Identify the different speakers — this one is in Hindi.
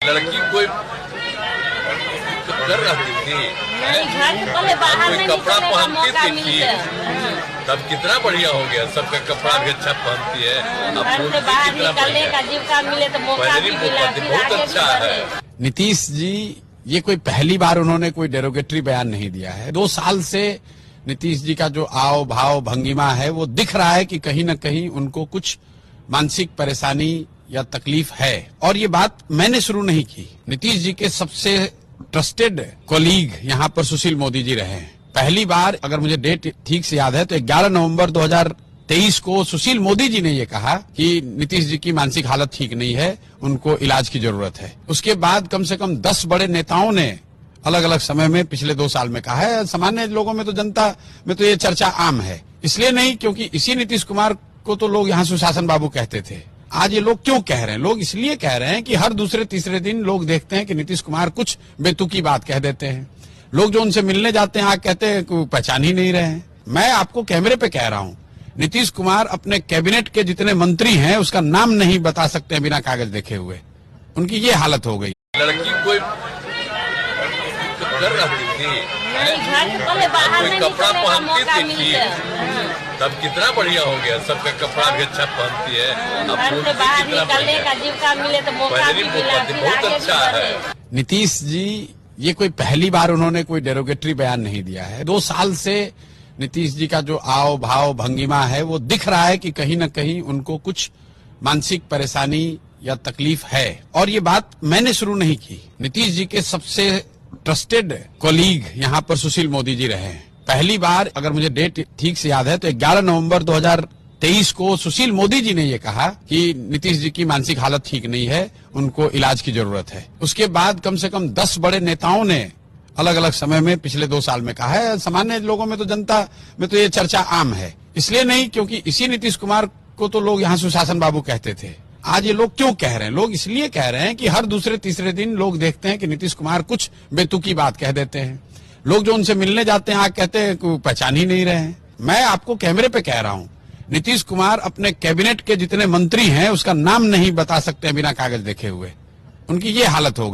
Speaker 1: लड़की कोई कर रही थी, कोई कपड़ा पहनती थी, तब कितना बढ़िया हो गया। सबका कपड़ा भी अच्छा पहनती है।
Speaker 2: घर से बाहर निकलने का जीविका मिले तो मौका भी मिला, फिर
Speaker 1: बहुत
Speaker 2: आगे
Speaker 1: अच्छा
Speaker 2: भी बढ़े।
Speaker 1: है।
Speaker 3: नीतीश जी ये कोई पहली बार उन्होंने कोई डेरोगेटरी बयान नहीं दिया है। 2 साल से नीतीश जी का जो आव भाव भंगिमा है वो दिख रहा है कि कहीं न कहीं उनको कुछ मानसिक परेशानी या तकलीफ है। और ये बात मैंने शुरू नहीं की, नीतीश जी के सबसे ट्रस्टेड कोलीग यहाँ पर सुशील मोदी जी रहे हैं। पहली बार, अगर मुझे डेट ठीक से याद है, तो 11 नवंबर 2023 को सुशील मोदी जी ने ये कहा कि नीतीश जी की मानसिक हालत ठीक नहीं है, उनको इलाज की जरूरत है। उसके बाद कम से कम 10 बड़े नेताओं ने अलग अलग समय में पिछले 2 साल में कहा है। सामान्य लोगों में तो, जनता में तो ये चर्चा आम है। इसलिए नहीं क्योंकि इसी नीतीश कुमार को तो लोग यहाँ सुशासन बाबू कहते थे। आज ये लोग क्यों कह रहे हैं? लोग इसलिए कह रहे हैं कि हर दूसरे तीसरे दिन लोग देखते हैं कि नीतीश कुमार कुछ बेतुकी बात कह देते हैं। लोग जो उनसे मिलने जाते हैं आके कहते हैं कि पहचान ही नहीं रहे हैं। मैं आपको कैमरे पे कह रहा हूं, नीतीश कुमार अपने कैबिनेट के जितने मंत्री हैं उसका नाम नहीं बता सकते बिना कागज देखे हुए। उनकी ये हालत हो गई।
Speaker 1: लड़की कोई कर रही थी,
Speaker 2: घर से बाहर
Speaker 1: कोई
Speaker 2: नहीं
Speaker 1: कपड़ा
Speaker 2: निकलने का मौका
Speaker 1: पहनती थी,
Speaker 2: मिले।
Speaker 1: तब कितना बढ़िया हो गया। सबका कपड़ा भी अच्छा पहनती है।
Speaker 2: घर से बाहर निकलने का जीविका मिले तो मौका भी मिला, फिर
Speaker 1: बहुत
Speaker 2: आगे भी
Speaker 1: अच्छा
Speaker 2: बढ़े।
Speaker 1: है।
Speaker 3: नीतीश जी ये कोई पहली बार उन्होंने कोई डेरोगेटरी बयान नहीं दिया है। 2 साल से नीतीश जी का जो आव भाव भंगिमा है वो दिख रहा है कि कहीं न कहीं उनको कुछ मानसिक परेशानी या तकलीफ है। और ये बात मैंने शुरू नहीं की, नीतीश जी के सबसे ट्रस्टेड कोलीग यहाँ पर सुशील मोदी जी रहे हैं। पहली बार, अगर मुझे डेट ठीक से याद है, तो 11 नवंबर 2023 को सुशील मोदी जी ने ये कहा कि नीतीश जी की मानसिक हालत ठीक नहीं है, उनको इलाज की जरूरत है। उसके बाद कम से कम 10 बड़े नेताओं ने अलग अलग समय में पिछले 2 साल में कहा है। सामान्य लोगों में तो, जनता में तो ये चर्चा आम है। इसलिए नहीं क्योंकि इसी नीतीश कुमार को तो लोग यहाँ सुशासन बाबू कहते थे। आज ये लोग क्यों कह रहे हैं? लोग इसलिए कह रहे हैं कि हर दूसरे तीसरे दिन लोग देखते हैं कि नीतीश कुमार कुछ बेतुकी बात कह देते हैं। लोग जो उनसे मिलने जाते हैं आके कहते हैं कि पहचान ही नहीं रहे हैं। मैं आपको कैमरे पे कह रहा हूं, नीतीश कुमार अपने कैबिनेट के जितने मंत्री हैं उसका नाम नहीं बता सकते बिना कागज देखे हुए। उनकी ये हालत हो गई।